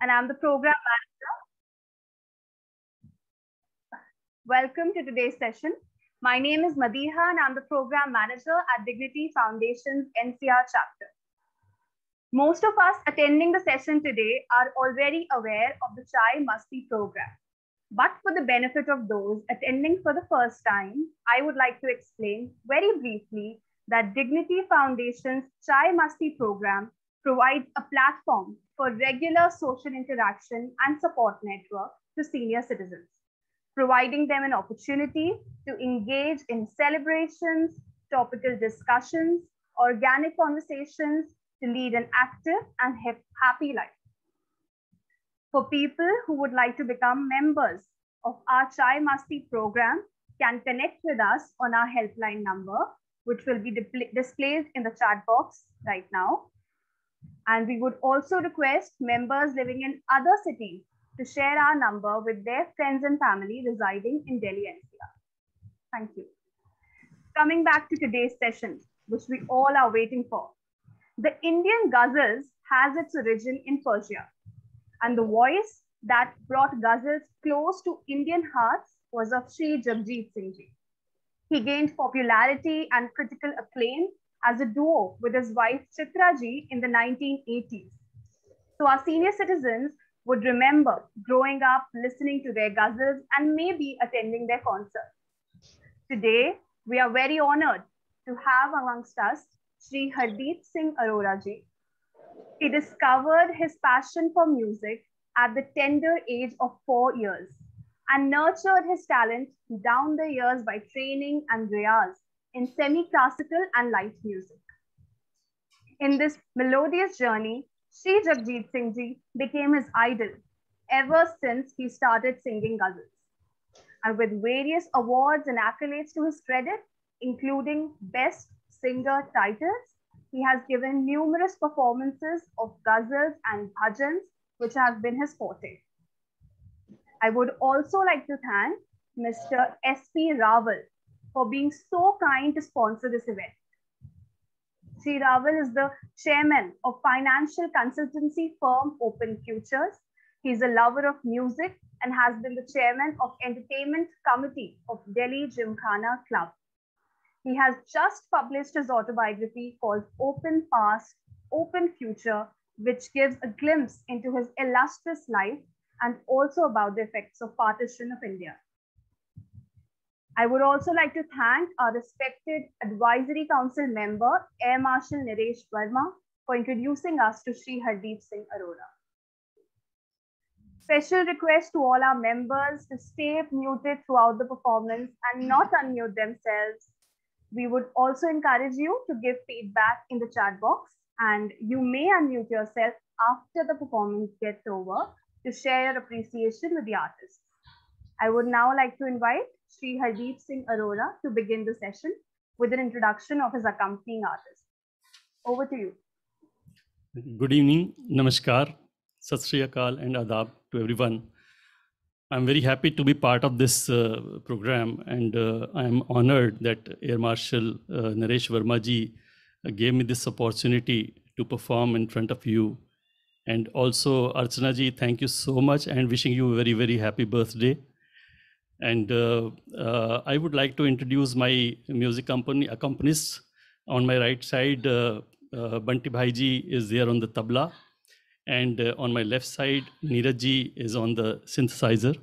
and I'm the program manager. Welcome to today's session. My name is Madiha and I'm the program manager at Dignity Foundation's NCR chapter. Most of us attending the session today are already aware of the Chai Masti program. But for the benefit of those attending for the first time, I would like to explain very briefly that Dignity Foundation's Chai Masti program provides a platform for regular social interaction and support network to senior citizens, providing them an opportunity to engage in celebrations, topical discussions, organic conversations, to lead an active and happy life. For people who would like to become members of our Chai Masti program, can connect with us on our helpline number, which will be displayed in the chat box right now. And we would also request members living in other cities to share our number with their friends and family residing in Delhi NCR. Thank you. Coming back to today's session, which we all are waiting for. The Indian ghazals has its origin in Persia, and the voice that brought ghazals close to Indian hearts was of Sri Jagjit Singh Ji. He gained popularity and critical acclaim as a duo with his wife Chitra Ji in the 1980s. So our senior citizens would remember growing up listening to their ghazals and maybe attending their concerts. Today, we are very honored to have amongst us Sri Hardeep Singh Arora Ji. He discovered his passion for music at the tender age of 4 years and nurtured his talent down the years by training and riyaz in semi-classical and light music. In this melodious journey, Sri Jagjit Singh Ji became his idol ever since he started singing ghazals. And with various awards and accolades to his credit, including Best Singer titles, he has given numerous performances of ghazals and bhajans, which have been his forte. I would also like to thank Mr. S.P. Rawal for being so kind to sponsor this event. Sri Rawal is the chairman of financial consultancy firm Open Futures. He's a lover of music and has been the chairman of entertainment committee of Delhi Gymkhana Club. He has just published his autobiography called Open Past, Open Future, which gives a glimpse into his illustrious life and also about the effects of partition of India. I would also like to thank our respected Advisory Council member, Air Marshal Naresh Verma, for introducing us to Sri Hardeep Singh Arora. Special request to all our members to stay muted throughout the performance and not unmute themselves. We would also encourage you to give feedback in the chat box, and you may unmute yourself after the performance gets over to share your appreciation with the artists. I would now like to invite Sri Hardeep Singh Arora to begin the session with an introduction of his accompanying artist. Over to you. Good evening, Namaskar, Sat Sri Akal and Adab to everyone. I'm very happy to be part of this program, and I am honored that Air Marshal Naresh Verma ji gave me this opportunity to perform in front of you. And also Archana ji, thank you so much and wishing you a very, very happy birthday. And I would like to introduce my music accompanist. On my right side, Banti Bhai ji is there on the tabla. And on my left side, Neeraj ji is on the synthesizer.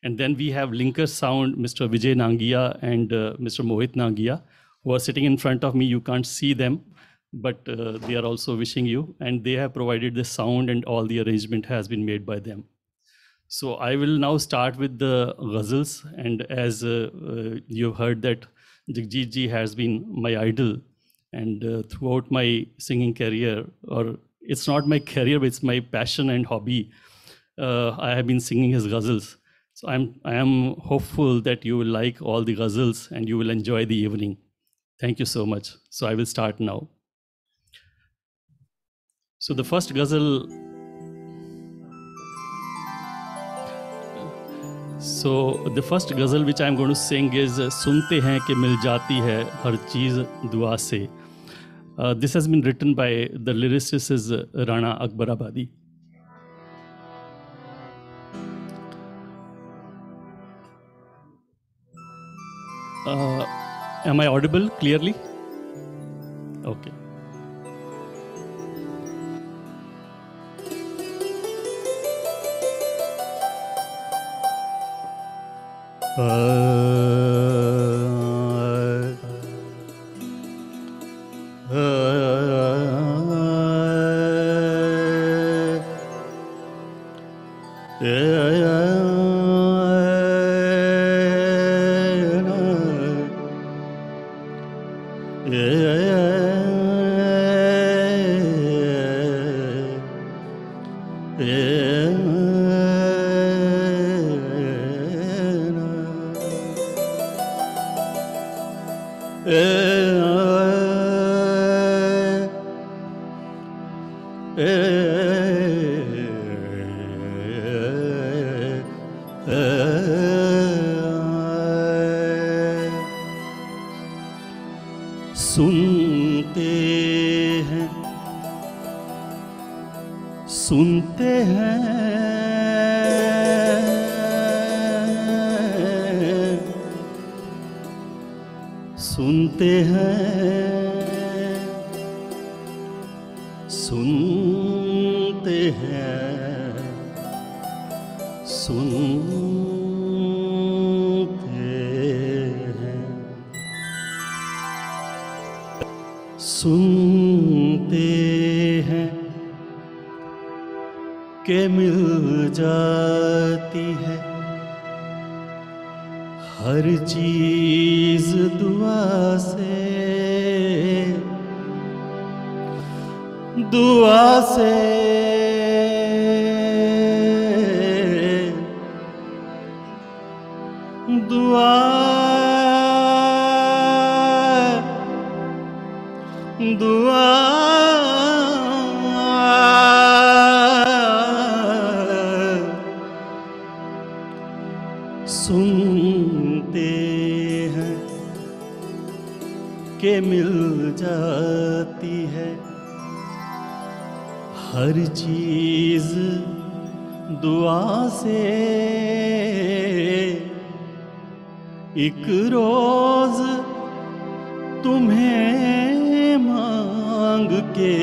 And then we have linker sound, Mr. Vijay Nangia and Mr. Mohit Nangia, who are sitting in front of me. You can't see them, but they are also wishing you. And they have provided the sound, and all the arrangement has been made by them. So I will now start with the ghazals. And as you've heard that Jagjit ji has been my idol. And throughout my singing career, or it's not my career, but it's my passion and hobby, I have been singing his ghazals. So I am hopeful that you will like all the ghazals and you will enjoy the evening. Thank you so much. So I will start now. So the first ghazal. So the first ghazal which I'm going to sing is "Sunte hain ke mil jati hai har cheez dua se." This has been written by the lyricist is Rana Akbarabadi. Am I audible clearly? Okay. सुनते हैं, सुनते हैं, सुनते हैं, सुनते हैं, सुनते हैं, सुनते हैं के मिल जाती है हर चीज दुआ से, दुआ से, दुआ, दुआ, सुनते हैं के मिल जाती है हर चीज दुआ से। एक रोज तुम्हें मांग के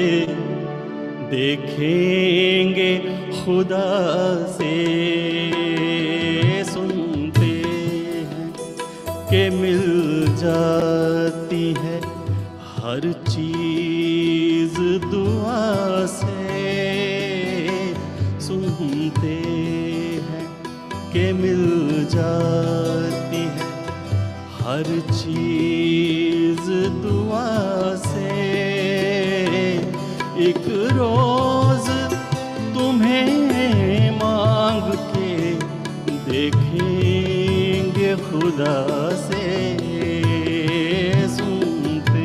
देखेंगे खुदा से। सुनते हैं कि मिल जाती है हर चीज दुआ से। सुनते हैं कि मिल जाती है हर चीज दुआ से। एक रोज तुम्हें मांग के देखेंगे खुदा से। सुनते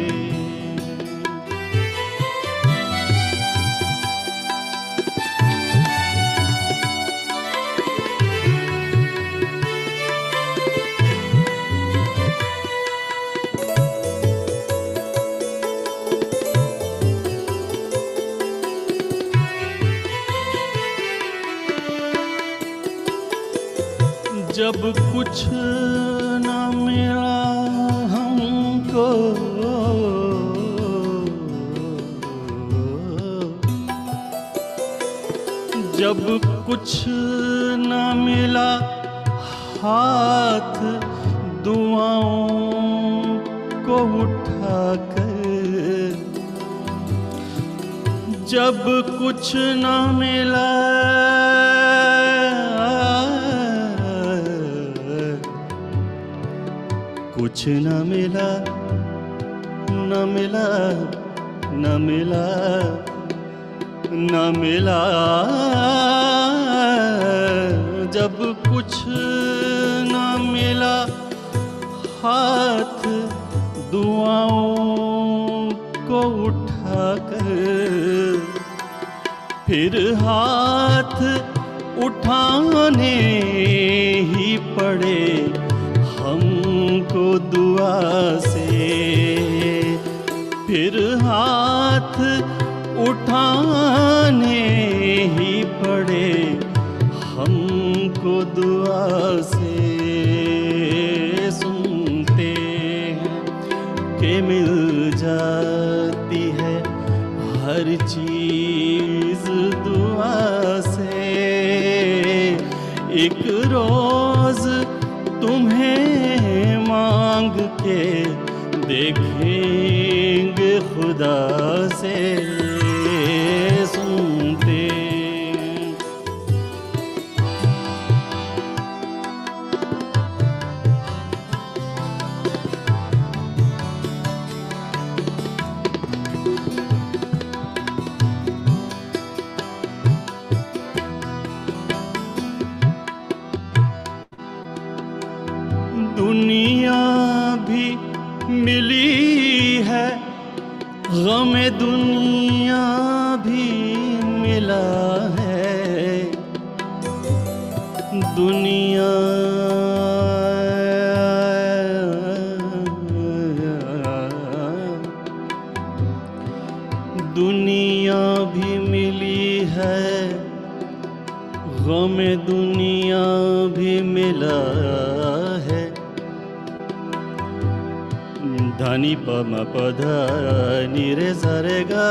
जब कुछ न मिला हमको, जब कुछ न मिला हाथ दुआओं को उठाकर, जब कुछ न मिला कुछ न मिला, न मिला, न मिला, न मिला, जब कुछ न मिला हाथ दुआओं को उठाकर, फिर हाथ उठाने ही पड़े हमको दुआ से। फिर हाथ उठाने ही पड़े हमको दुआ से। सुनते मिल जाती है हर चीज दुआ से। एक रोज तुम्हें मांग के देखेंगे खुदा से। सुनते दुनिया भी मिली है, गम दुनिया भी मिला है। दुनिया दुनिया भी मिली है, गम दुनिया भी मिला है। धनी प म प ध नि रे सा रे गा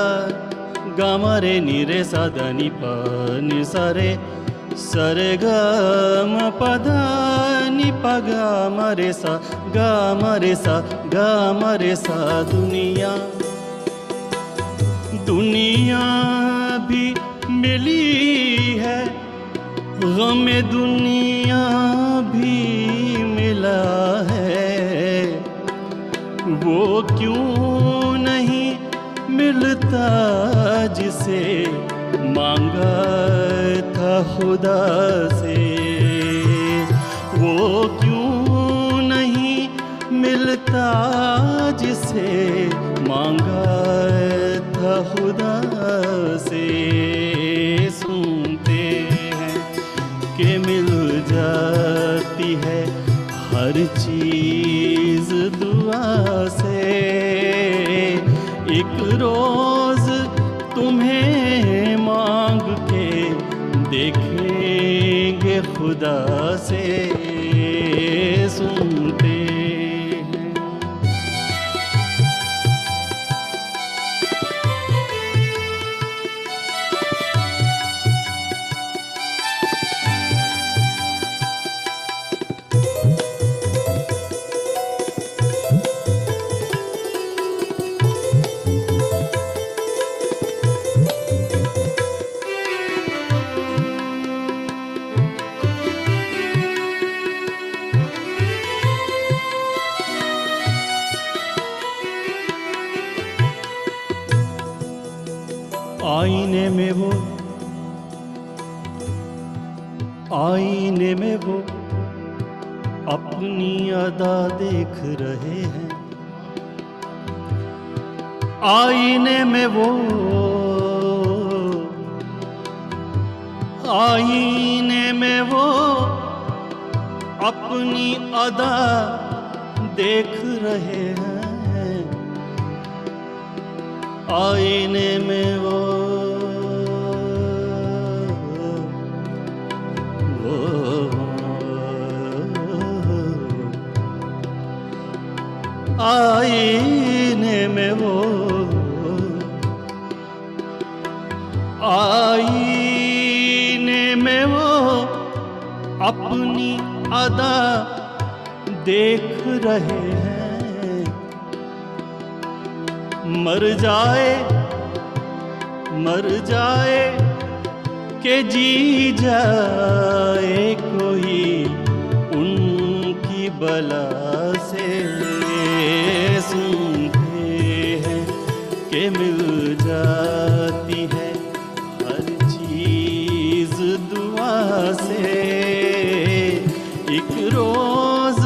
गा म रे नि रे सा ध नि प नि सा रे ग म प ध नि प गा म रे सा गा म रे सा गा म रे सा। दुनिया दुनिया भी मिली है, गम दुनिया भी मिला है। वो क्यों नहीं मिलता जिसे मांगा था खुदा से। वो क्यों नहीं मिलता जिसे मांगा था खुदा से। सुनते हैं कि मिल जाती है हर चीज दुआ से। एक रोज तुम्हें मांग के देखेंगे खुदा से। सुनते हैं आईने में वो अपनी अदा देख रहे हैं। आईने में वो अपनी अदा देख रहे हैं। आईने में वो आईने में वो अपनी अदा देख रहे हैं। मर जाए के जी जाए कोई उनकी बला से। सुनते हैं कि मिल जाती है हर चीज दुआ से। एक रोज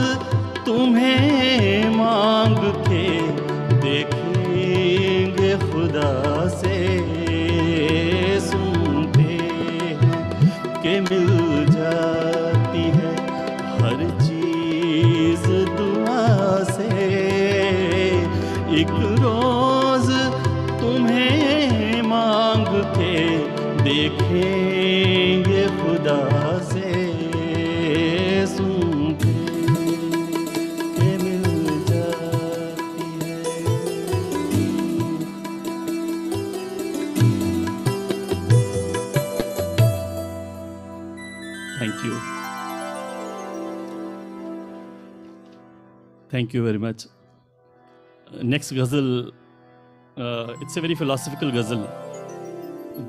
तुम्हें मांग के देखेंगे खुदा से। सुनते हैं कि मिल जाती है हर चीज दुआ से। एक रोज तुम्हें मांग के देखेंगे खुदा से। सुनते हैं कि मिल जाती है। Thank you. Thank you very much. Next ghazal, it's a very philosophical ghazal.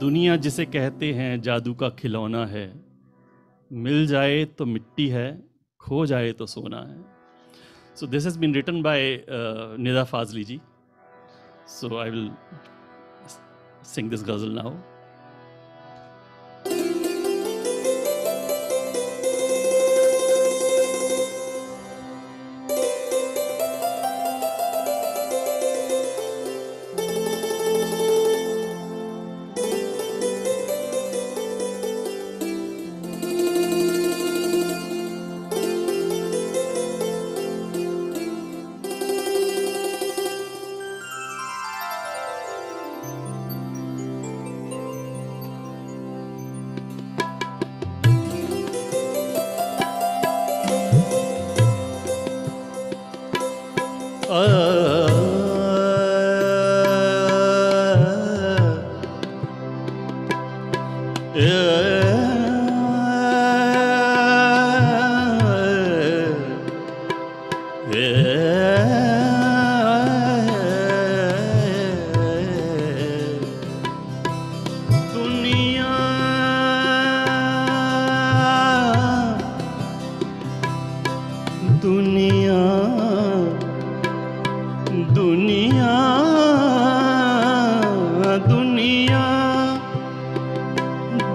दुनिया जिसे कहते हैं जादू का खिलौना है, मिल जाए तो मिट्टी है, खो जाए तो सोना है. So this has been written by Nida Fazli ji. So I will sing this ghazal now.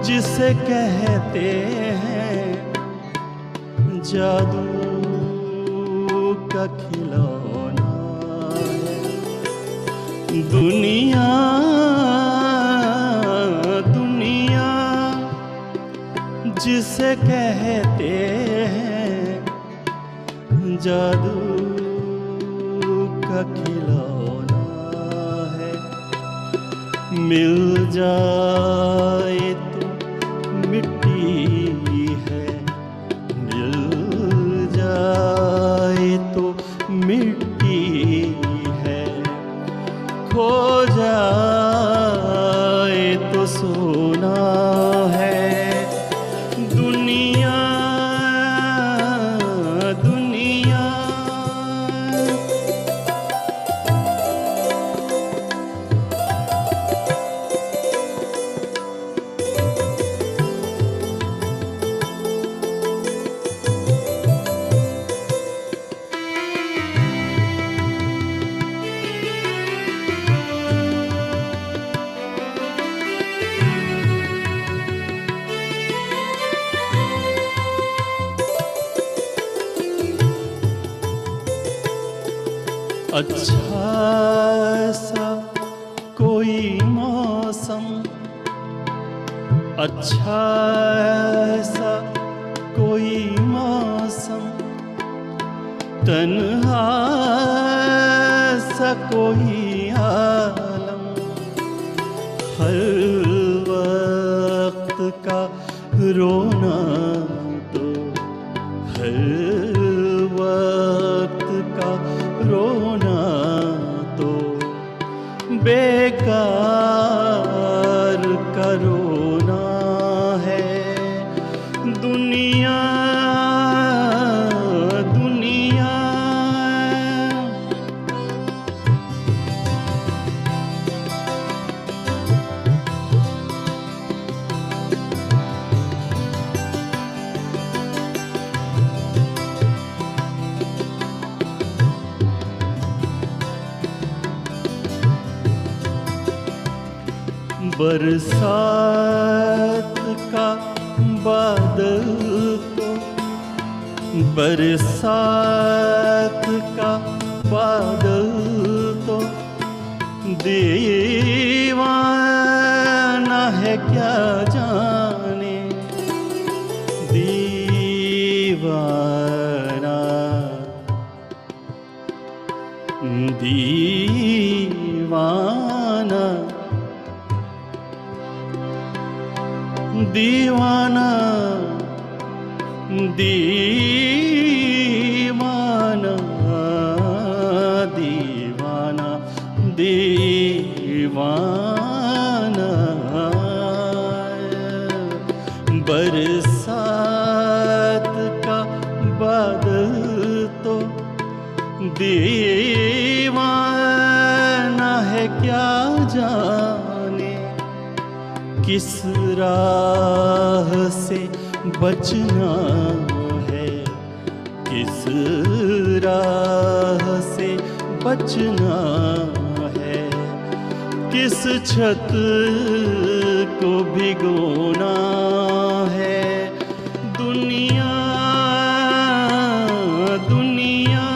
जिसे कहते हैं जादू का खिलौना है. दुनिया दुनिया जिसे कहते हैं जादू का खिलौना है. मिल जाए मिट्टी है, मिल जाए तो मिट्टी है, खो जाए तो सोना है. दुनिया दुनिया अच्छा सा कोई मौसम, अच्छा सा कोई मौसम, तन्हा सा कोई आलम, हर वक्त का रोना तो हर वक्त का रोना तो बेकार का रोना है. दुनिया दुनिया बरसात का बादल तो बरसात का बादल तो दीवाना है क्या जाने, दीवाना दीवाना दीवाना दीवाना दीवाना दीवाना बरसात का बादल तो दीवाना है क्या जाने, किस राह से बचना है, किस राह से बचना है, किस छत को भिगोना है। दुनिया दुनिया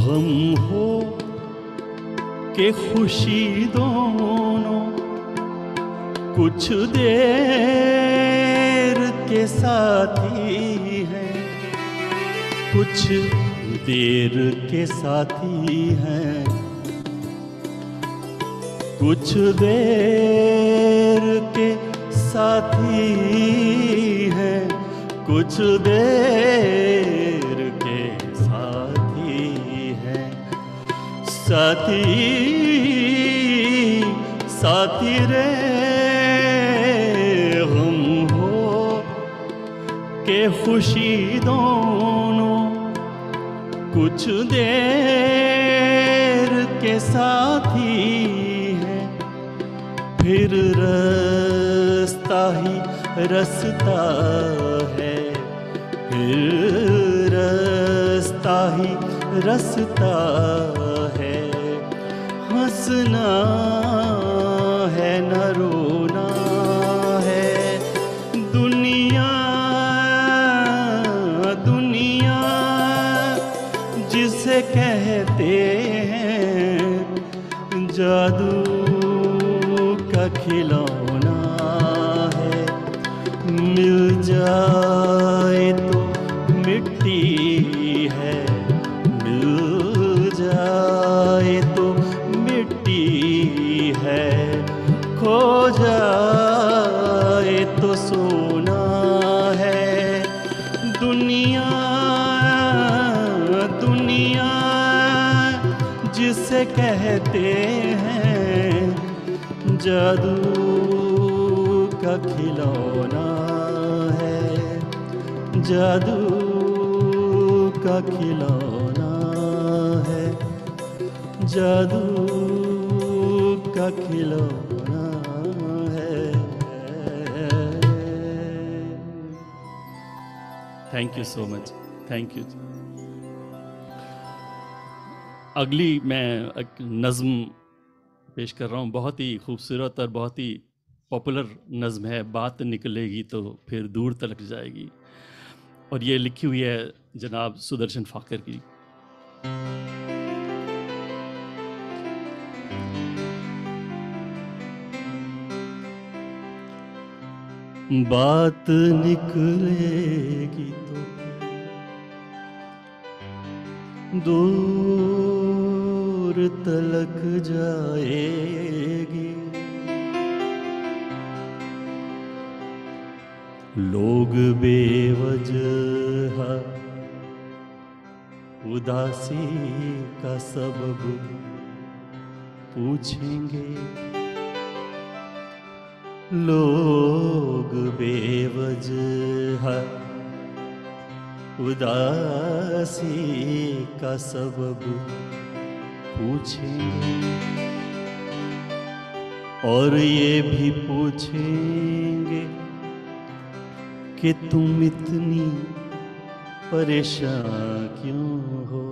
गम हो के खुशी दोनों कुछ देर के साथी हैं, कुछ देर के साथी हैं, कुछ देर के साथी हैं, कुछ देर के साथी हैं। साथी साथी रे हम हो के खुशी दोनों कुछ देर के साथी हैं, फिर रास्ता ही रास्ता है, फिर रास्ता ही रास्ता है। हंसना है न रोना है, दुनिया दुनिया जिसे कहते हैं जादू का खिलौना है। मिल जाए तो मिट्टी है, मिल जाए तो मिट्टी है, खो जाए तो सोना है। दुनिया दुनिया जिसे कहते हैं जादू का खिलौना है, जादू का खिलौना है, जादू का खिलौना है। Thank you so much, thank you. अगली मैं एक नज़्म पेश कर रहा हूँ, बहुत ही खूबसूरत और बहुत ही पॉपुलर नज़्म है। बात निकलेगी तो फिर दूर तलक जाएगी, और ये लिखी हुई है जनाब सुदर्शन फाकर की। बात निकलेगी तो दूर तलक जाएगी, लोग बेवजह उदासी का सबब पूछेंगे, लोग बेवजह उदासी का सबब पूछेंगे, और ये भी पूछेंगे कि तुम इतनी परेशान क्यों हो।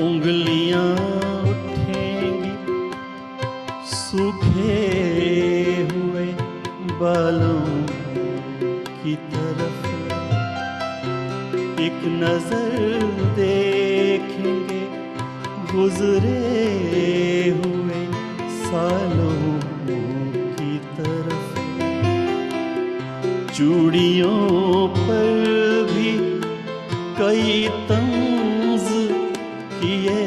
उंगलियां उठेंगी सूखे हुए बालों की तरफ, एक नजर देखेंगे गुजरे हुए सालों की तरफ। चूड़ियों पर भी कई तंज किए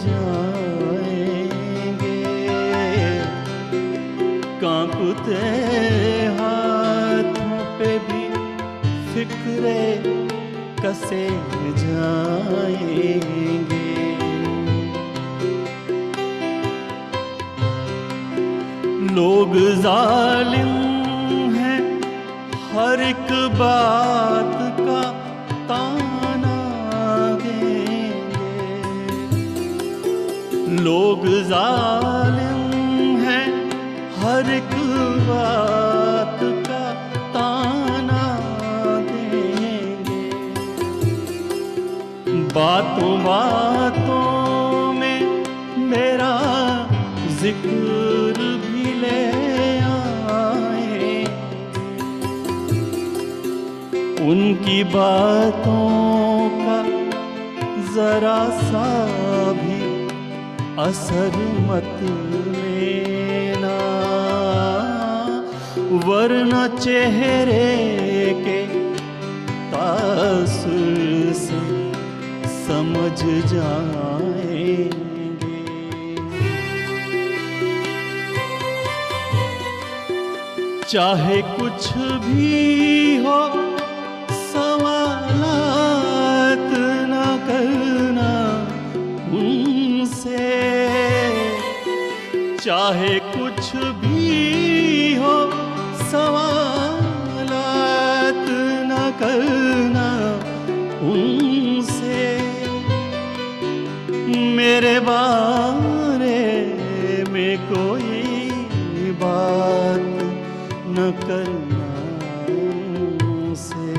जाएंगे, कांपते हाथों पे भी फिक्रे कसे जाएंगे। लोग जालिम हैं, हर एक बात का ताना देंगे। लोग जालिम हैं, हर एक बात का ताना देंगे। बातों बातों में मेरा जिक्र भी ले आए, उनकी बातों का जरा सा भी असर मत लेना, वरना चेहरे के तासुर से समझ जाएंगे। चाहे कुछ भी हो सवालात न करना उनसे, चाहे कुछ भी हो सवालात न करना उनसे। मेरे बारे में कोई बात न करना उनसे,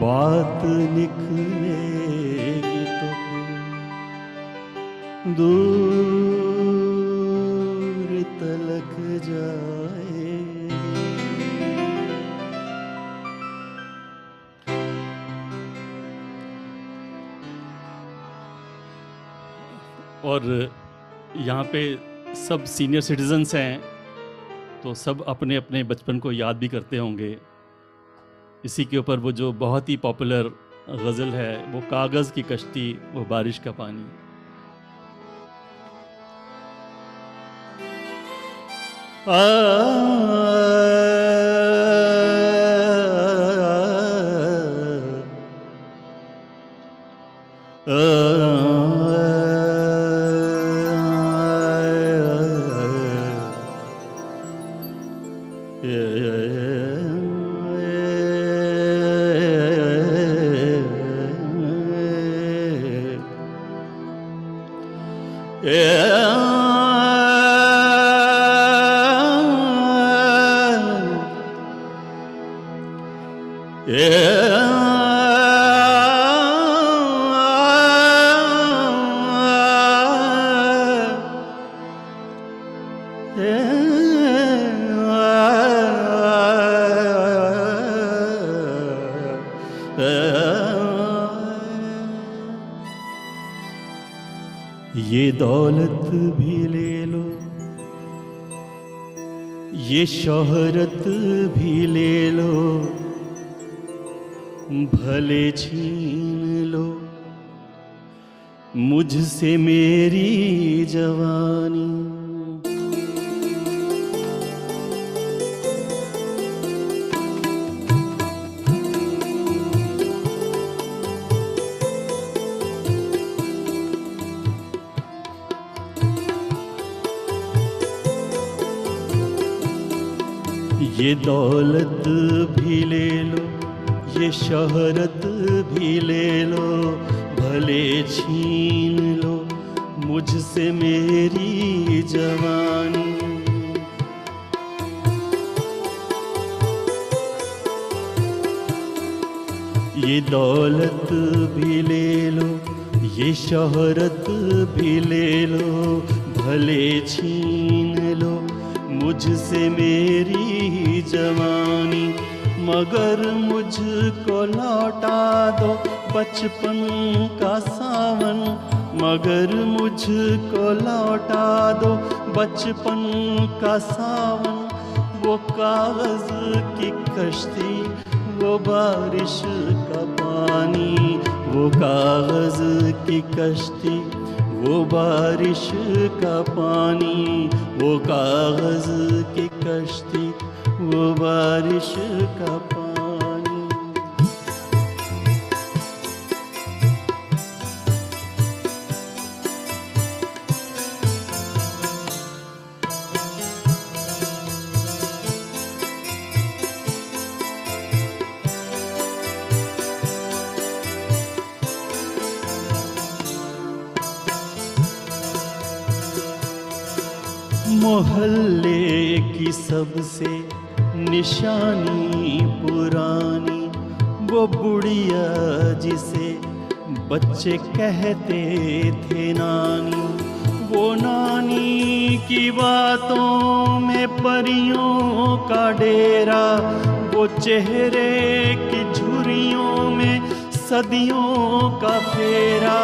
बात निकलेगी तो दूर तलक जाएगी। और यहाँ पे सब सीनियर सिटीजन्स हैं, तो सब अपने अपने बचपन को याद भी करते होंगे। इसी के ऊपर वो जो बहुत ही पॉपुलर गज़ल है, वो कागज़ की कश्ती वो बारिश का पानी। ये दौलत भी ले लो, ये शोहरत भी ले लो, भले छीन लो मुझसे मेरी जवानी। ये दौलत भी ले लो, ये शोहरत भी ले लो, भले छीन लो मुझसे मेरी जवानी। ये दौलत भी ले लो, ये शोहरत भी ले लो, भले छीन लो मुझसे मेरी जवानी। मगर मुझको लौटा दो बचपन का सावन, मगर मुझको लौटा दो बचपन का सावन। वो कागज की कश्ती, वो बारिश का पानी, वो कागज की कश्ती, वो बारिश का पानी, वो कागज की कश्ती, वो बारिश का पानी। मोहल्ले की सबसे निशानी पुरानी, वो बुढ़िया जिसे बच्चे कहते थे नानी। वो नानी की बातों में परियों का डेरा, वो चेहरे की झुर्रियों में सदियों का फेरा।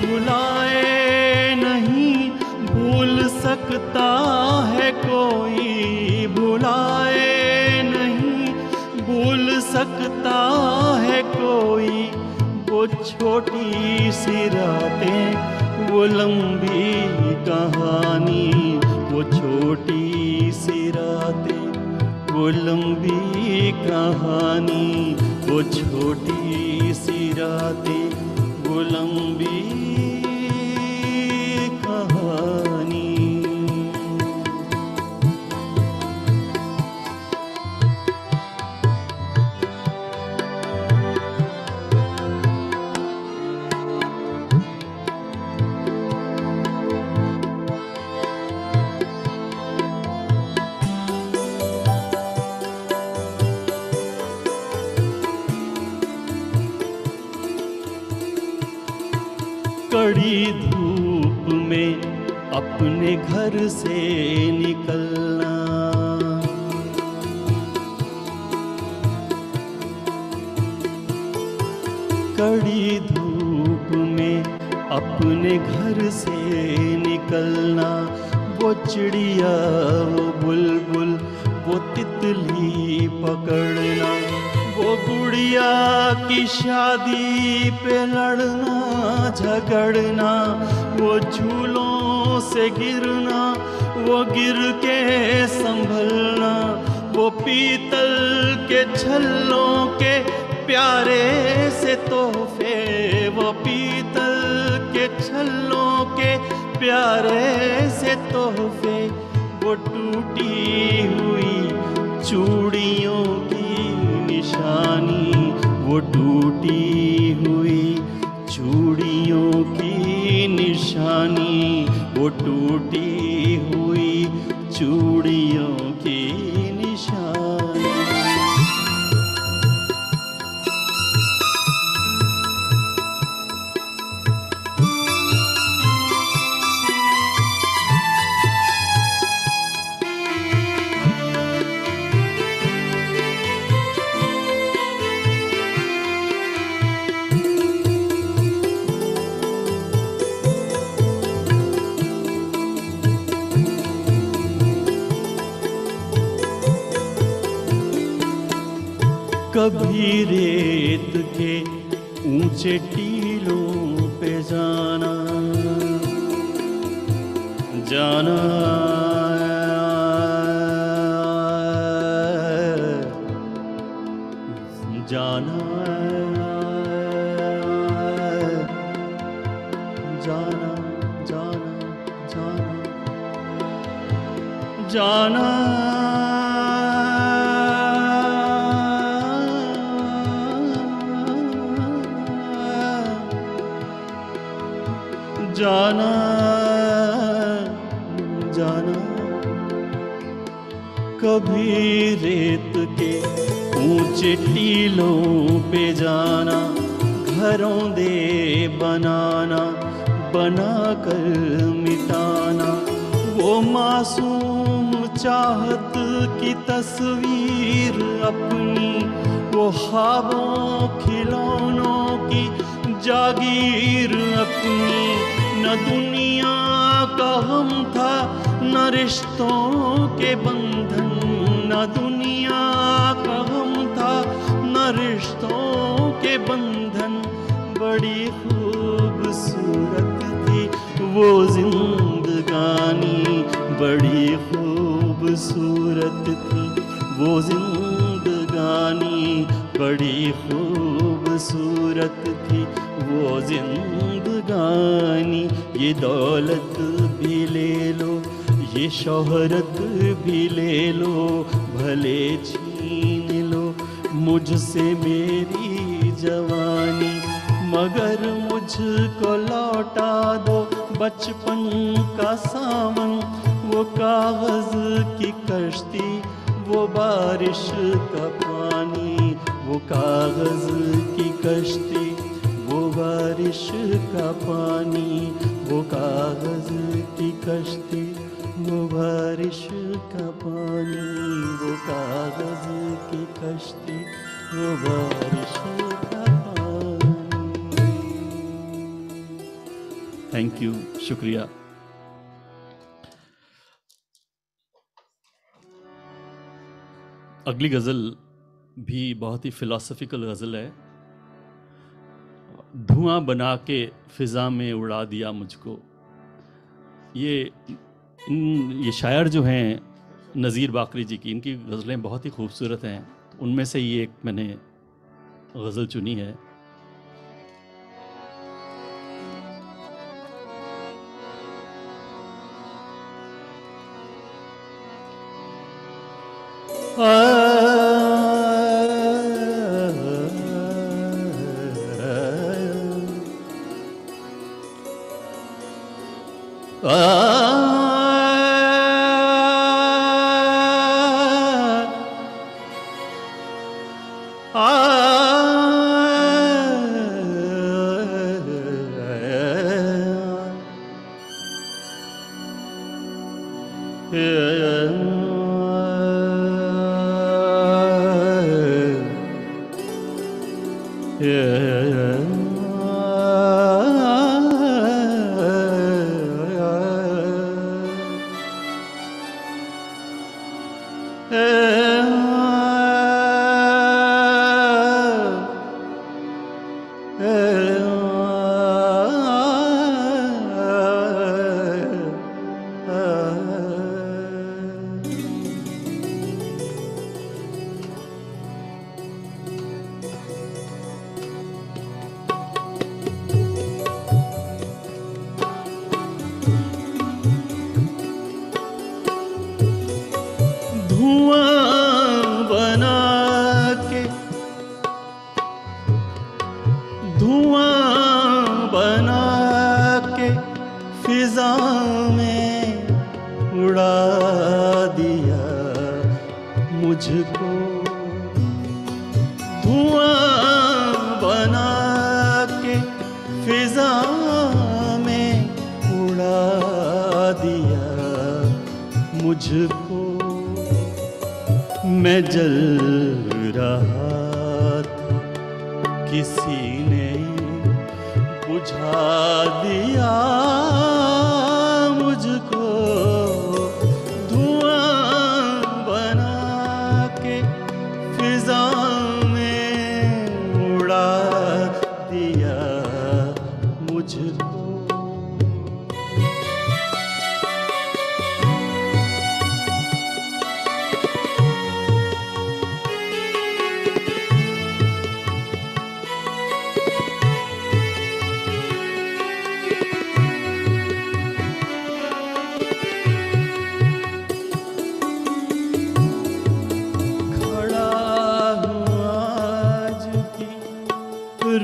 भुलाए नहीं भूल सकता है कोई, भुलाए नहीं भूल सकता है कोई। वो छोटी सी रातें, वो लंबी कहानी, वो छोटी सी रातें, वो लंबी कहानी, वो छोटी सी रातें, वो लंबी कहानी। कड़ी धूप में अपने घर से निकलना, कड़ी धूप में अपने घर से निकलना। वो चिड़िया, वो बुलबुल, वो तितली पकड़ना। वो गुड़िया की शादी पे लड़ना झगड़ना। वो झूलों से गिरना, वो गिर के संभलना। वो पीतल के छल्लों के प्यारे से तोहफे, वो पीतल के छल्लों के प्यारे से तोहफे। वो टूटी हुई चूड़ियों की निशानी, वो टूटी हुई चूड़ियों की निशानी, वो टूटी हुई चूड़ियों की निशानी। कभी रेत के ऊंचे टीलों पे जाना, जाना जाना जाना जाना जाना जाना जाना जाना। कभी रेत के ऊंचे टीलों पे जाना, घरों दे बनाना, बना कर मिटाना। वो मासूम चाहत की तस्वीर अपनी, वो ख्वाबों खिलौनों की जागीर अपनी। न दुनिया का गम था न रिश्तों के बंधन, न दुनिया का गम था न रिश्तों के बंधन। बड़ी खूबसूरत थी वो जिंदगानी, बड़ी खूबसूरत थी वो जिंदगानी, बड़ी खूबसूरत थी वो जिंदगानी। ये दौलत भी ले लो, ये शोहरत भी ले लो, भले छीन लो मुझसे मेरी जवानी, मगर मुझको लौटा दो बचपन का सावन। वो कागज की कश्ती, वो बारिश का पानी, वो कागज की कश्ती, वो बारिश का पानी, वो कागज की कश्ती, वो बारिश का पानी, वो कागज की कश्ती, वो बारिश का पानी। थैंक यू, शुक्रिया। अगली गज़ल भी बहुत ही फिलॉसफिकल गज़ल है। धुआं बना के फ़िज़ा में उड़ा दिया मुझको। ये शायर जो हैं नज़ीर बाकरी जी की, इनकी गज़लें बहुत ही खूबसूरत हैं। उनमें से ये एक मैंने गज़ल चुनी है।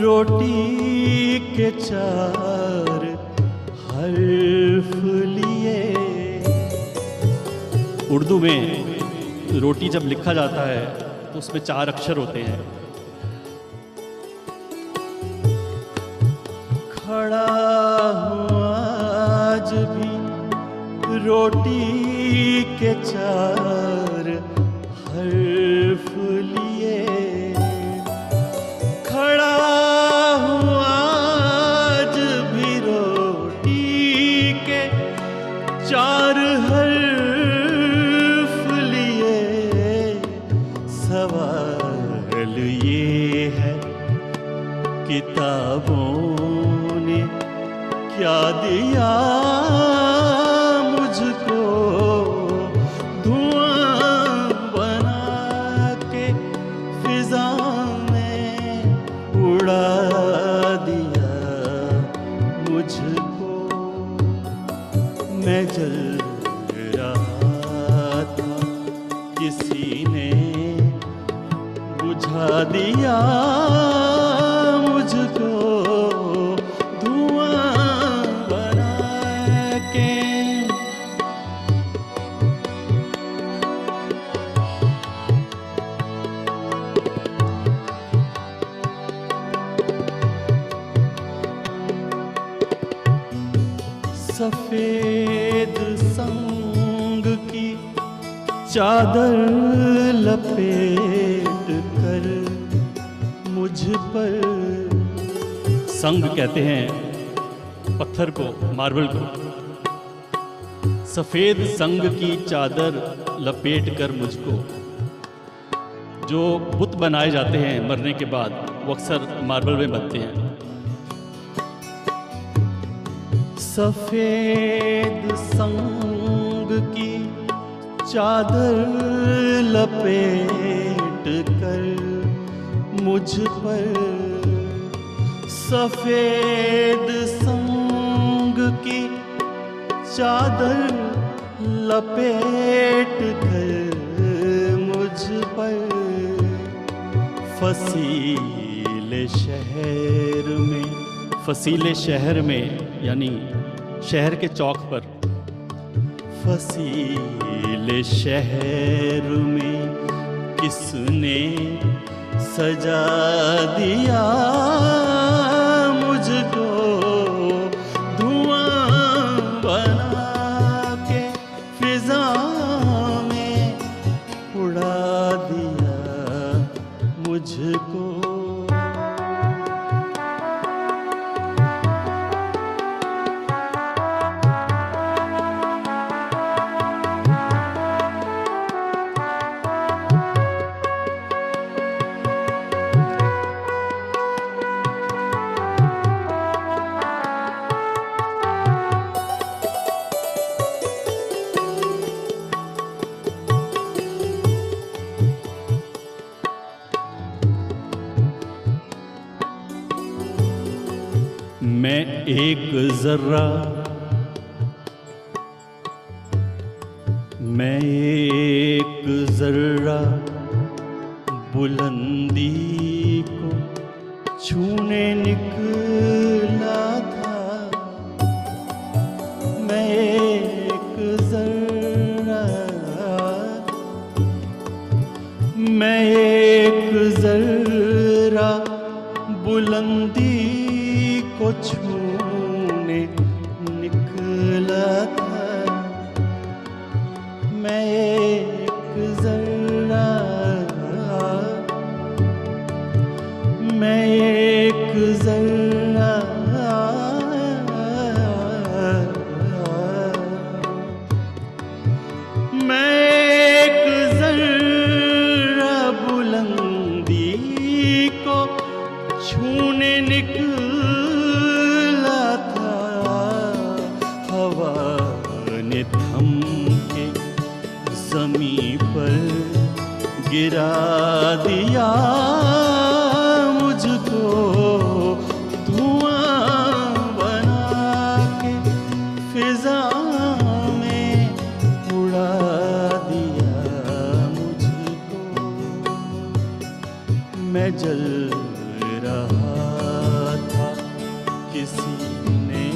रोटी के चार हर्फ लिए। उर्दू में रोटी जब लिखा जाता है तो उसमें 4 अक्षर होते हैं। खड़ा हूँ आज भी रोटी के चार हर्फ लिए खड़ा हूँ आज भी रोटी के चार हर्फ लिए। सवाल ये है किताबों ने क्या दिया मुझको, धुआं बना के फिजा में उड़ा दिया मुझको। मैं जल रहा था किसी ने बुझा दिया मुझको, धुआं बना के। सफेद संग की चादर लपेट कर मुझ पर। संग कहते हैं पत्थर को, मार्बल को। सफेद संग की चादर लपेट कर मुझको। जो बुत बनाए जाते हैं मरने के बाद वो अक्सर मार्बल में बनते हैं। सफेद संग की चादर लपेट कर मुझ पर। सफेद संग की चादर लपेट कर मुझ पर। फसीले शहर में, फसीले शहर में यानी शहर के चौक पर। फसीले शहर में किसने सजा दिया मुझको, धुआं बना के फिजा में उड़ा दिया मुझको। मैं एक जर्रा, मैं एक जर्रा बुलंदी को छूने निकला था। मैं एक जर्रा, मैं एक जर्रा बुलंदी को छूने निकला था। मैं एक जर्रा, मैं एक जर्रा, मैं एक जर्रा बुलंदी को छूने निकला था। हवा ने थम के ज़मीं पर गिरा दिया मुझको, धुआं बना के फिजा में उड़ा दिया मुझको। मैं जल रहा था किसी ने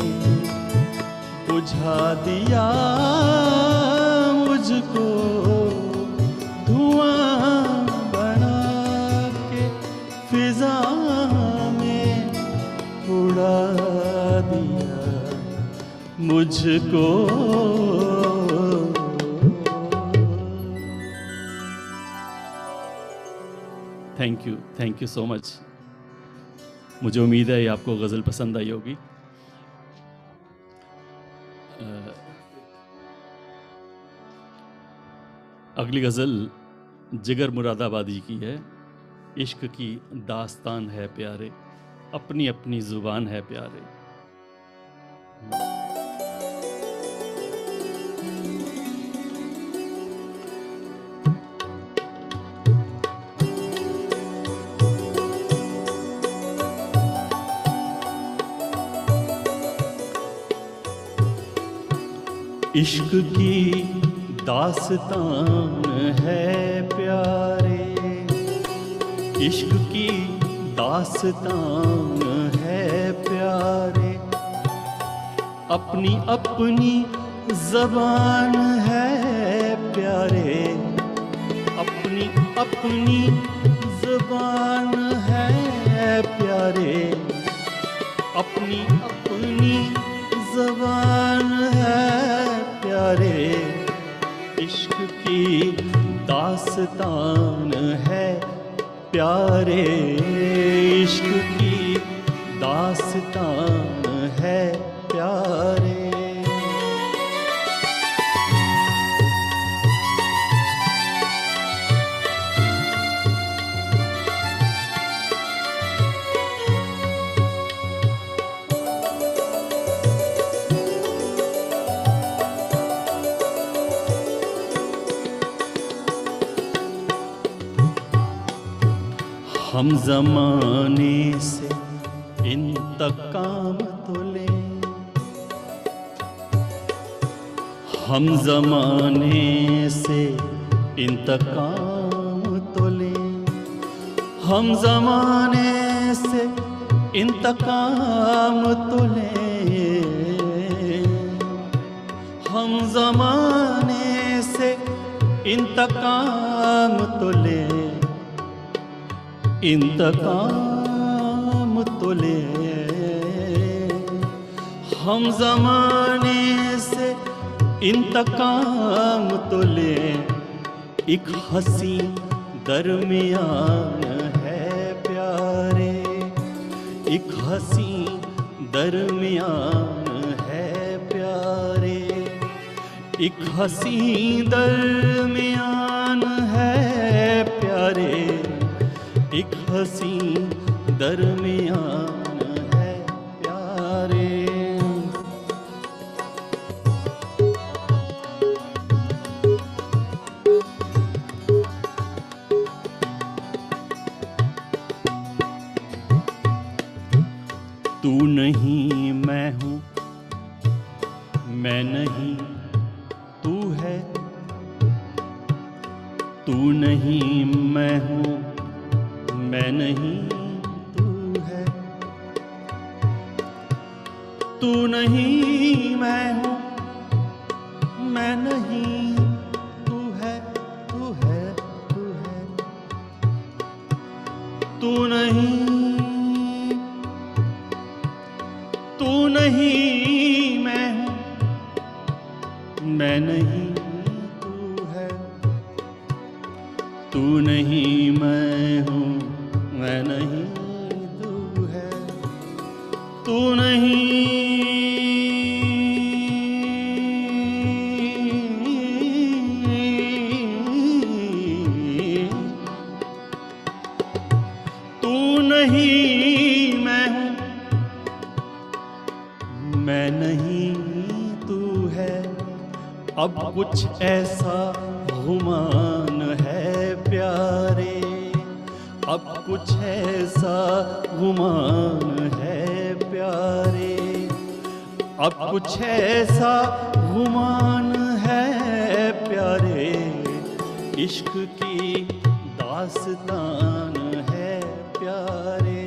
बुझा दिया मुझको, धुआं बना के फिजा में उड़ा दिया मुझको। Thank you so much. मुझे उम्मीद है ये आपको गज़ल पसंद आई होगी। अगली गज़ल जिगर मुरादाबादी की है। इश्क की दास्तान है प्यारे, अपनी अपनी ज़ुबान है प्यारे। इश्क की दास्तान है प्यारे, इश्क की दास्तान है प्यारे, अपनी अपनी ज़बान है प्यारे, अपनी अपनी ज़बान है प्यारे, अपनी अपनी ज़बान है प्यारे। इश्क की दास्तान है प्यारे, इश्क की दास्तान है प्यारे। हम ज़माने से इंतकाम तो लें, हम ज़माने से इंतकाम तो लें, हम ज़माने से इंतकाम तो लें, हम ज़माने से इंतकाम तो लें, इंतकाम तो ले। हम ज़माने से इंतकाम तो ले। एक हंसी दरमियान है प्यारे, एक हंसी दरमियान है प्यारे, एक हंसी दरमियान है प्यारे, एक हंसी दरमियान है प्यारे। तू नहीं मैं हूँ, मैं नहीं तू है, तू नहीं मैं हूँ, मैं नहीं तू है, तू नहीं मैं हूँ, मैं नहीं तू है, तू है, तू है, तू नहीं, तू नहीं मैं हूँ, मैं नहीं तू है, तू नहीं मैं हूँ, मैं नहीं तू है, तू नहीं, तू नहीं मैं हूँ, मैं नहीं तू है। अब कुछ ऐसा गुमान है प्यारे, अब कुछ ऐसा गुमान है प्यारे, अब कुछ ऐसा गुमान है प्यारे। इश्क की दास्तान है प्यारे।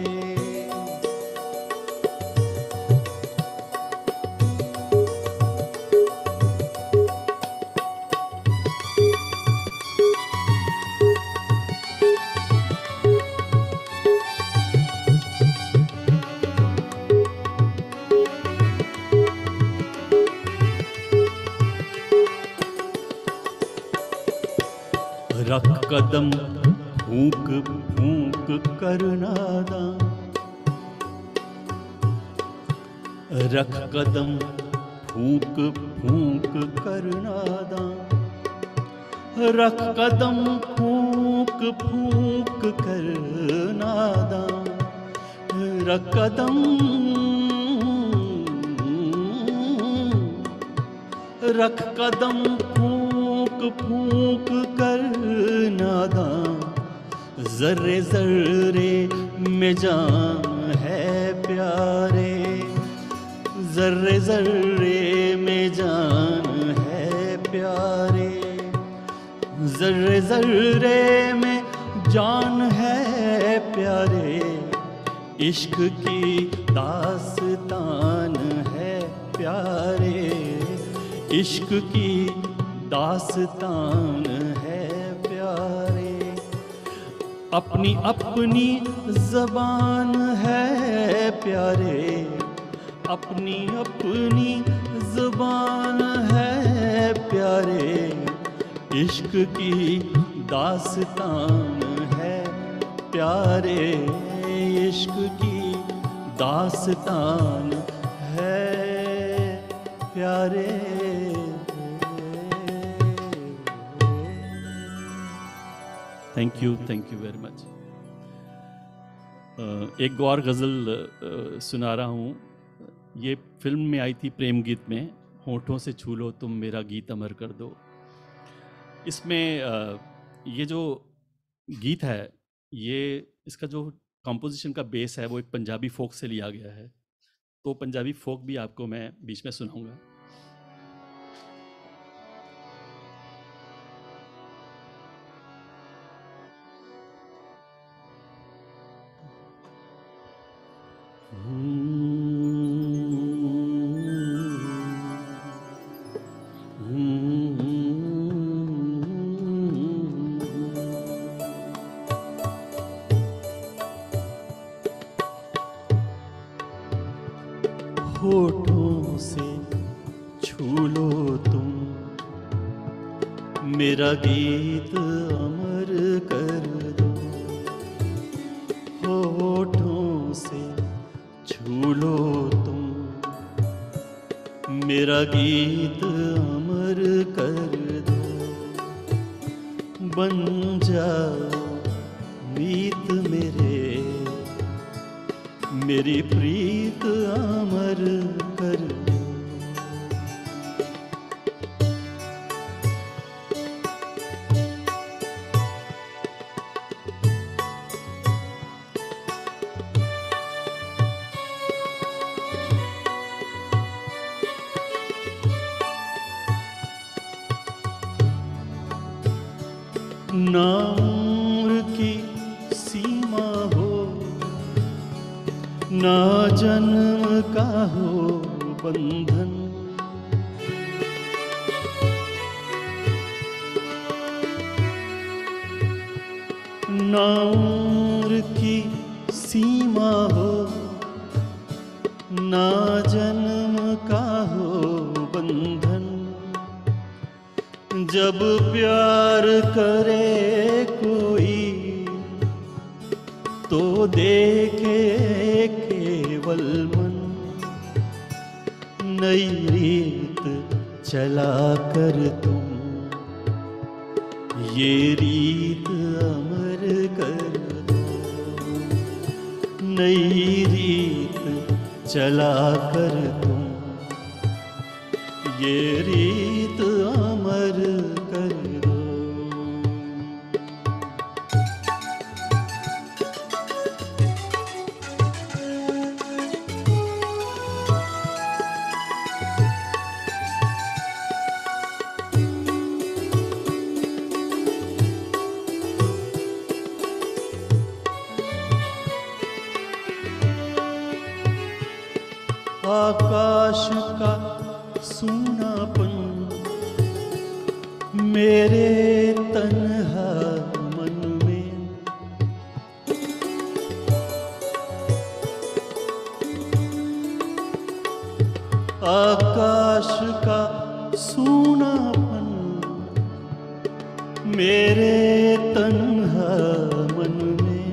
रख कदम फूंक फूंक कर नादां, रख कदम फूंक फूंक कर नादां, रख कदम फूंक फूंक कर नादां, रख कदम रख कदम फूंक फूंक कर नादां, जर्रे जर्रे में जान है प्यारे, जर्रे जर्रे में जान है प्यारे, जर्रे जर्रे में जान है प्यारे, इश्क की दास्तान है प्यारे, इश्क की दास्तान है प्यारे, अपनी अपनी ज़बान है प्यारे, अपनी अपनी ज़बान है प्यारे, इश्क की दास्तान है प्यारे, इश्क की दास्तान है प्यारे। Thank you very much. एक और गज़ल सुना रहा हूँ, ये फिल्म में आई थी प्रेम गीत में, होठों से छू लो तुम मेरा गीत अमर कर दो। इसमें ये जो गीत है, ये इसका जो कंपोजिशन का बेस है वो एक पंजाबी फोक से लिया गया है, तो पंजाबी फोक भी आपको मैं बीच में सुनाऊंगा। होठों से छू लो तुम मेरा गीत अमर कर दो, होठों से छू लो तुम मेरा गीत अमर कर दो, बन जाओ मीत मेरी प्रीत अमर कर दो। ना उम्र की सीमा हो, ना जन्म का हो बंधन, ना उम्र की सीमा हो, ना जन्म का हो बंधन, जब प्यार करे कोई तो देखे केवल मन, नई रीत चला कर तुम ये रीत अमर कर दो, नई रीत चला कर तुम ये रीत अमर कर दो। आकाश का सूनापन मेरे तन्हा मन में, आकाश का सूनापन मेरे तन्हा मन में,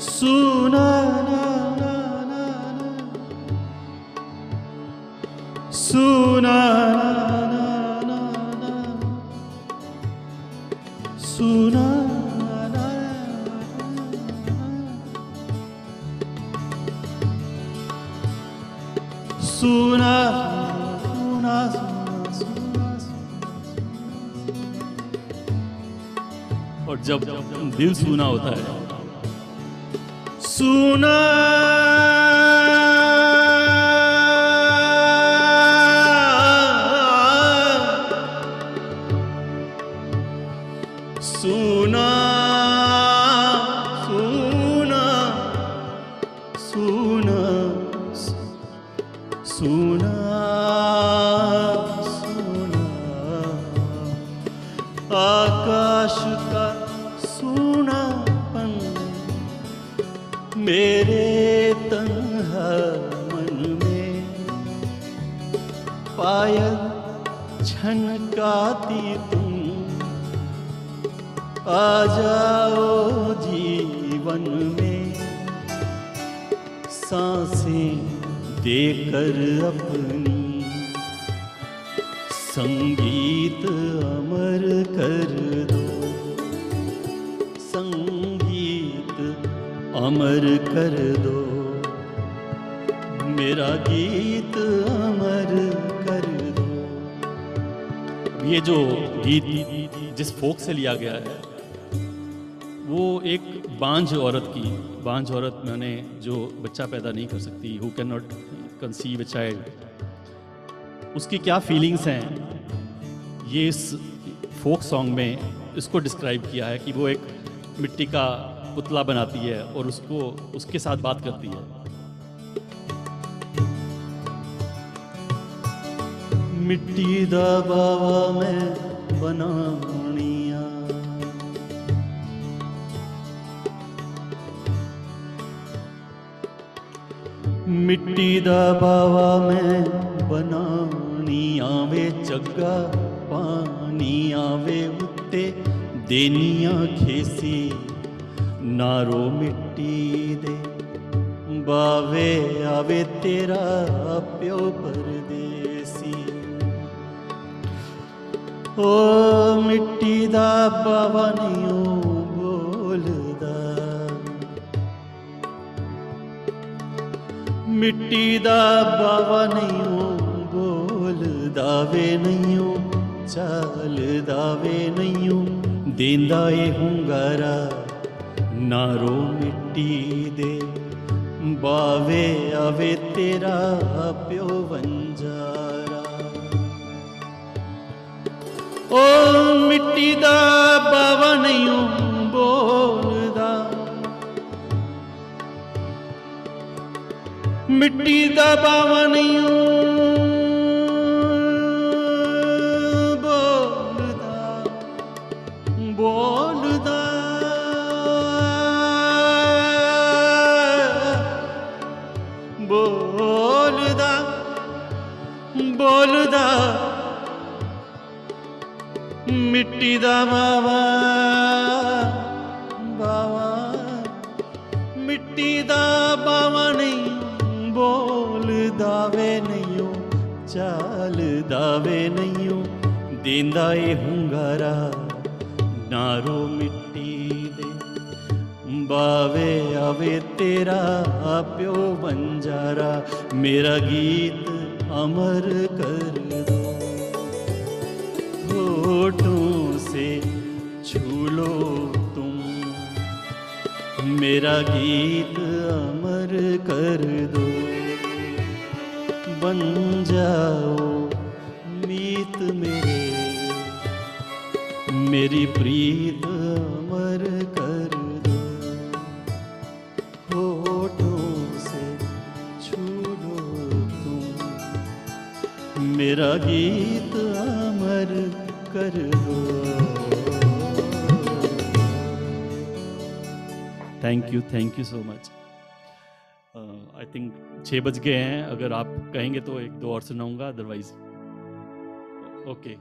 सुना ना ना ना ना, सुना ना ना ना, सुना ना, सुना सुना सुना सुना। और जब दिल सूना होता है, सुना सुना सुना सुना सुना सुना, आकाश का सूनापन मेरे तन्हा मन में, पायल झनकाती तुम आ जाओ जीवन में, सांसें देकर अपनी संगीत अमर कर दो, संगीत अमर कर दो, मेरा गीत अमर कर दो। ये जो गीत जिस फोक से लिया गया है वो एक बांझ औरत की, बांझ औरत माने जो बच्चा पैदा नहीं कर सकती, who can not conceive a child, उसकी क्या फीलिंग्स हैं, ये इस फोक सॉन्ग में इसको डिस्क्राइब किया है कि वो एक मिट्टी का पुतला बनाती है और उसको उसके साथ बात करती है। मिट्टी दा बावा मैं बनानिया, मिट्टी दा बावा मैं बनानिया वे, चग्गा पानी आवे उत्ते देनिया खेसी, नारो मिट्टी दे बावे आवे तेरा प्यो परदेसी। ओ मिट्टी दा बावा नहीं बोलदा, मिट्टी दा बावा नहीं बोलदा वे, नहीं चाल दावे नहीं देंदा ए हुंगारा, नारो मिट्टी दे बावे आवे तेरा प्यो वंजारा। ओ मिट्टी दा बावा नहीं बोलदा, मिट्टी दा बावा नहीं बोलदा, बोलदा बोलदा, मिट्टी दा बावा बावा, मिट्टी दा बावा नहीं बोलदा वे, नहीं चाल दावे नहीं देंदा ए हुंगारा, नारो मिट्टी दे बावे आवे तेरा प्यो बंजारा, मेरा गीत अमर कर दो, होठों से छू लो तुम, मेरा गीत अमर कर दो, बन जाओ मीत मेरे, मेरी प्रीत अमर कर दो, होठों से छू लो तुम, मेरा गीत अमर कर दो। Thank you so much. I think 6 बज गए हैं, अगर आप कहेंगे तो 1-2 और सुनाऊंगा, अदरवाइज ओके।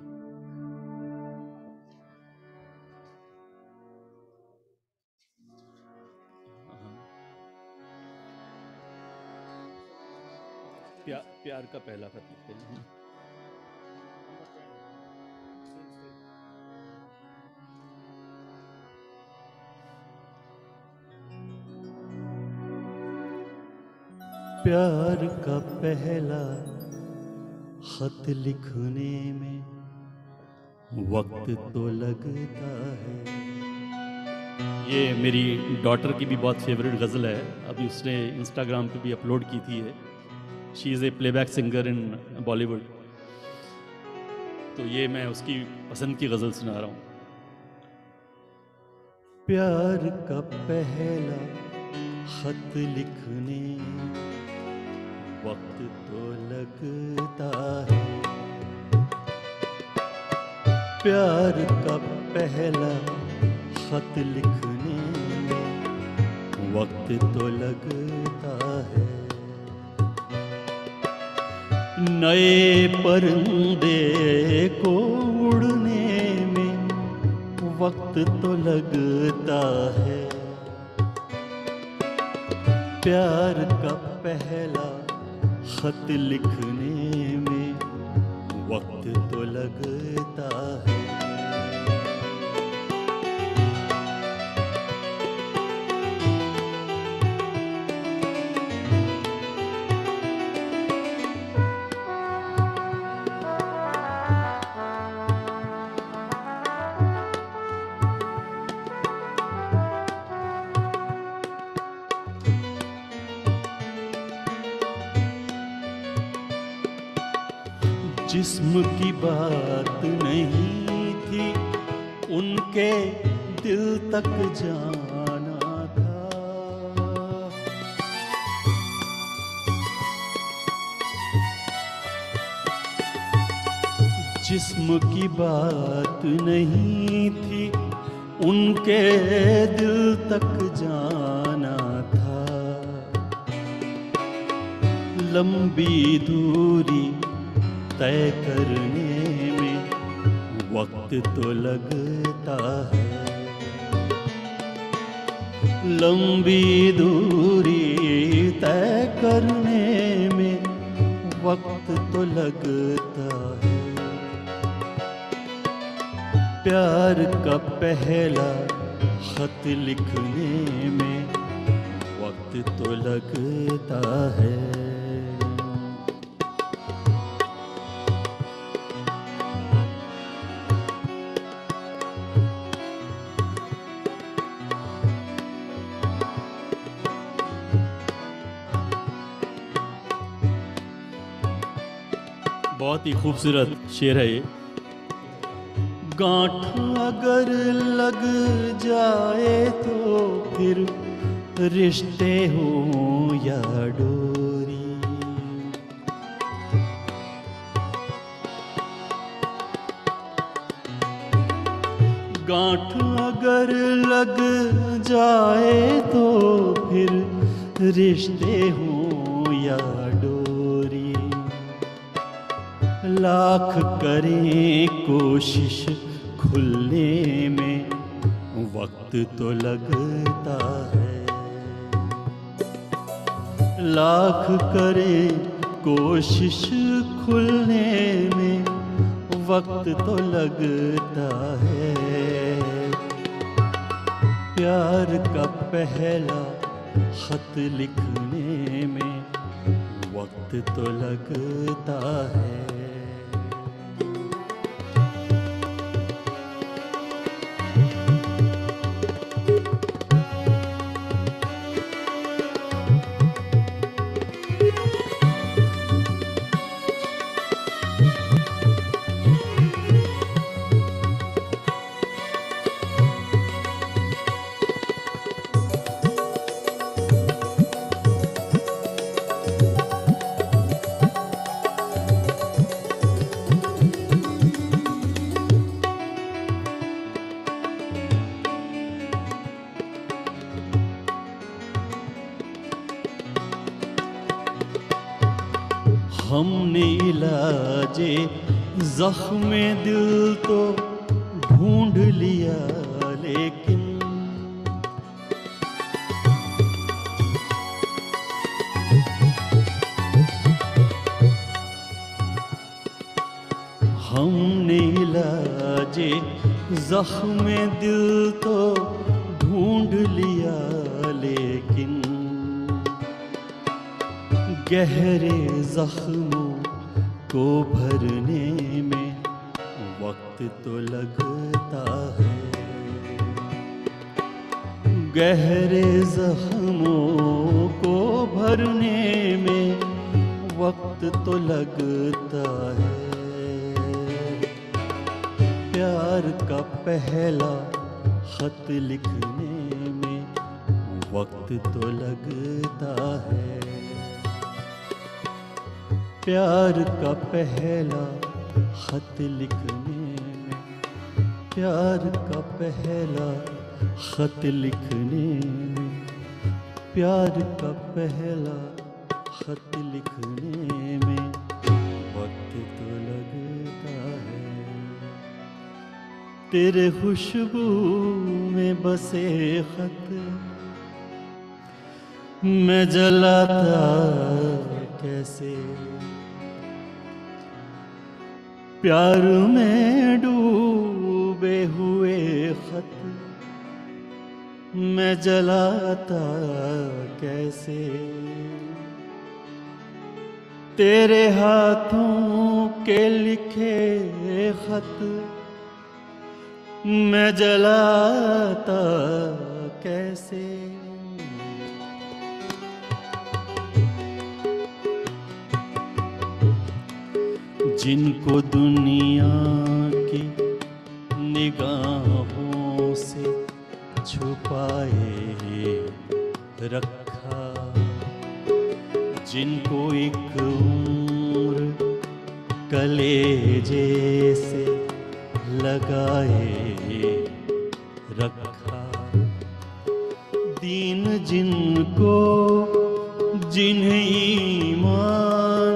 प्यार का पहला खत लिखते हैं। प्यार का पहला खत लिखने में वक्त तो लगता है। ये मेरी डॉटर की भी बहुत फेवरेट गज़ल है, अभी उसने इंस्टाग्राम पे भी अपलोड की थी। She is a playback singer in Bollywood, तो ये मैं उसकी पसंद की गज़ल सुना रहा हूँ। प्यार का पहला खत लिखने वक्त तो लगता है। प्यार का पहला खत लिखने में वक्त तो लगता है। नए परिंदे को उड़ने में वक्त तो लगता है। प्यार का पहला खत लिखने में वक्त तो लगता है। जिस्म की बात नहीं थी, उनके दिल तक जाना था। जिस्म की बात नहीं थी, उनके दिल तक जाना था। लंबी दूरी तय करने में वक्त तो लगता है। लंबी दूरी तय करने में वक्त तो लगता है। प्यार का पहला खत लिखने में वक्त तो लगता है। बहुत ही खूबसूरत शेर है ये। गांठ अगर लग जाए तो फिर रिश्ते हो या डोरी। गांठ अगर लग जाए तो फिर रिश्ते हो या डोरी। लाख करें कोशिश खुलने में वक्त तो लगता है। लाख करें कोशिश खुलने में वक्त तो लगता है। प्यार का पहला खत लिखने में वक्त तो लगता है। हमने इलाजे जख्मे दिल तो ढूंढ लिया, लेकिन हमने इलाजे जख्म दिल तो ढूंढ लिया, लेकिन गहरे जख्मों को भरने में वक्त तो लगता है। गहरे जख्मों को भरने में वक्त तो लगता है। प्यार का पहला खत लिखने में वक्त तो लगता है। प्यार का पहला खत लिखने में, प्यार का पहला खत लिखने में, प्यार का पहला खत लिखने में वक्त तो लगता है। तेरे खुशबू में बसे खत मैं जलाता कैसे, प्यार में डूबे हुए खत मैं जलाता कैसे। तेरे हाथों के लिखे खत मैं जलाता कैसे। जिनको दुनिया की निगाहों से छुपाए रखा, जिनको एक उम्र कलेजे से लगाए रखा, दीन जिनको जिन्हें ईमान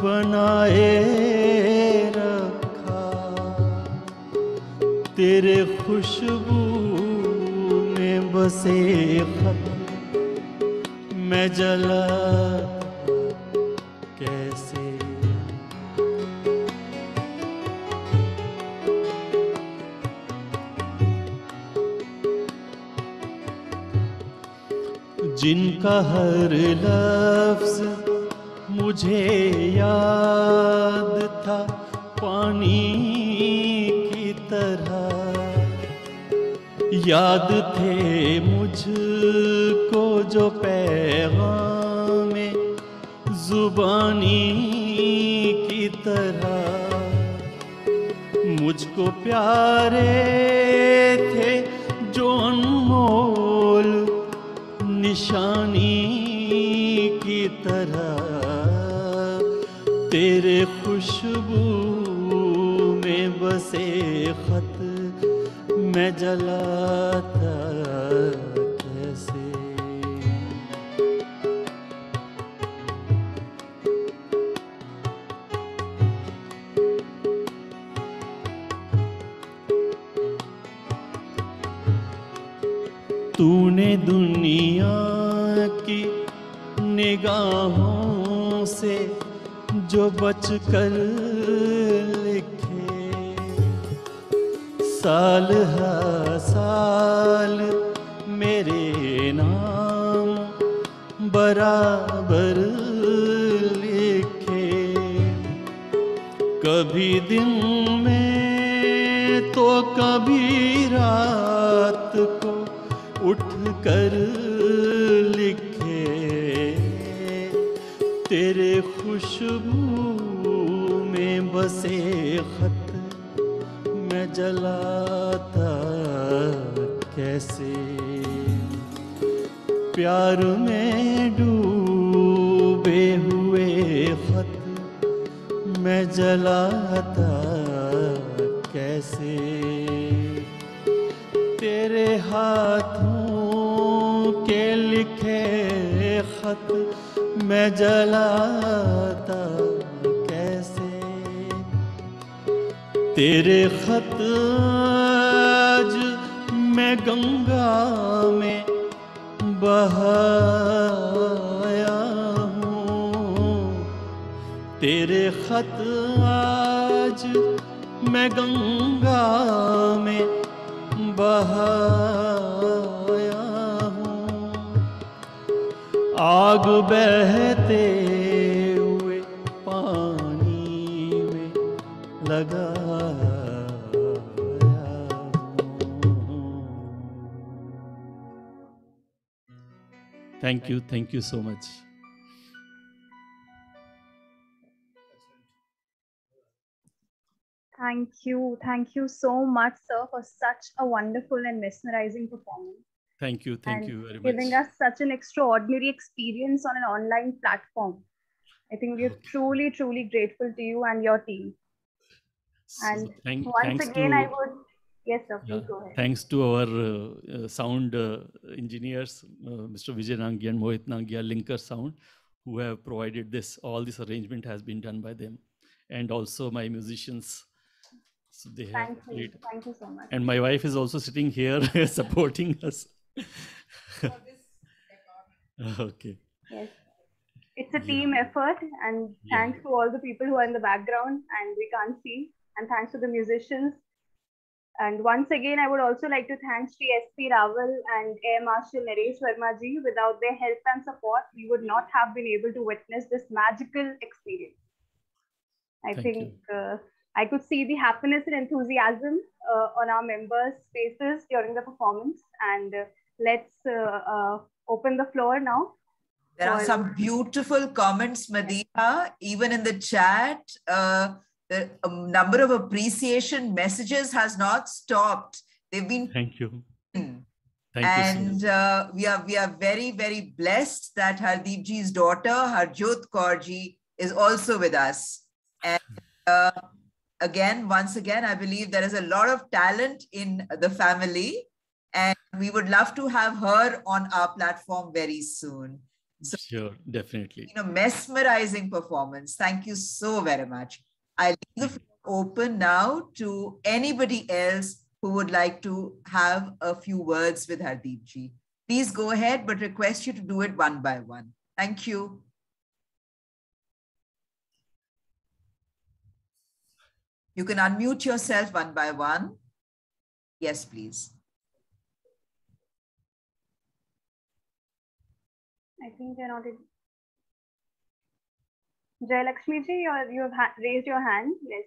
बनाए रखा, तेरे खुशबू में बसे खत मैं जला कैसे। जिनका हर लफ्ज मुझे याद था पानी की तरह, याद थे मुझको जो पैगामे जुबानी की तरह, मुझको प्यारे थे जो अनमोल निशानी की तरह, तेरे खुशबू में बसे खत मैं जलाता कैसे। तूने दुनिया की निगाहों से जो बचकर लिखे, साल हर साल मेरे नाम बराबर लिखे, कभी दिन में तो कभी रात को उठ कर लिखे, तेरे खुशबू में बसे खत मैं जलाता कैसे। प्यार में डूबे हुए खत मैं जलाता कैसे। तेरे हाथों के लिखे खत मैं जलाता कैसे। तेरे खत आज मैं गंगा में बहाया हूँ, तेरे खत आज मैं गंगा में बहाया हूँ, आग बहते हुए पानी में लगाया हूँ। Thank you so much. Thank you so much, sir, for such a wonderful and mesmerizing performance. Thank you and very giving much. us such an extraordinary experience on an online platform. I think we're truly grateful to you and your team. And once again, I would, yes, sir, please go ahead. Thanks to our sound engineers, Mr. Vijay Nangia and Mohit Nangia, Linker Sound, who have provided this. All this arrangement has been done by them, and also my musicians. So they have played. Thank you so much. And my wife is also sitting here supporting us. Okay. Yes. It's a team effort, and thanks to all the people who are in the background and we can't see, and thanks to the musicians. And once again, I would also like to thank Sri S.P. Rawal and Air Marshal Naresh Verma ji. Without their help and support, we would not have been able to witness this magical experience. I think I could see the happiness and enthusiasm on our members' faces during the performance. And let's open the floor now. There are some beautiful comments, Madiha, even in the chat. The number of appreciation messages has not stopped. They've been. Thank you. And we are very, very blessed that Hardeep ji's daughter, Harjot Kaur ji, is also with us. And once again, I believe there is a lot of talent in the family, and we would love to have her on our platform very soon. So, sure, definitely. Mesmerizing performance. Thank you so very much. I leave the floor open now to anybody else who would like to have a few words with Hardeep ji. Please go ahead, but request you to do it one by one. Thank you. You can unmute yourself one by one. Yes, please. I think they're not. Jay Lakshmi ji, you have raised your hand. Yes.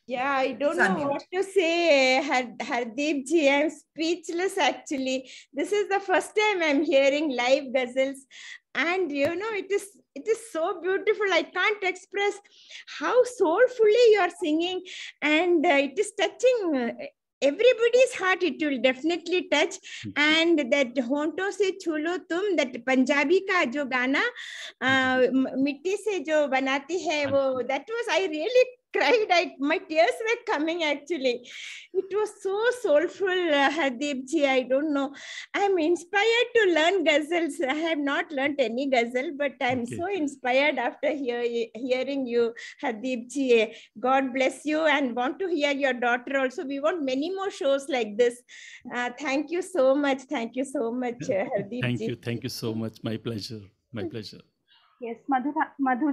Yeah, I don't know what to say, Hardeep ji. I'm speechless actually. This is the first time I'm hearing live ghazals, and it is so beautiful. I can't express how soulfully you are singing, and it is touching everybody's heart. It will definitely touch. And that honto se chulo tum, that Punjabi ka jo gana mitti se jo banati hai wo, that was, I really cried. My tears were coming actually. It was so soulful, Hardeep ji. I don't know. I'm inspired to learn ghazals. I have not learned any ghazal, but I'm so inspired after hearing you, Hardeep ji. God bless you, and want to hear your daughter also. We want many more shows like this. Thank you so much. Thank you so much, Hardeep ji. Thank you so much. My pleasure. My pleasure. Yes, Madhu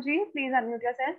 ji, please unmute yourself.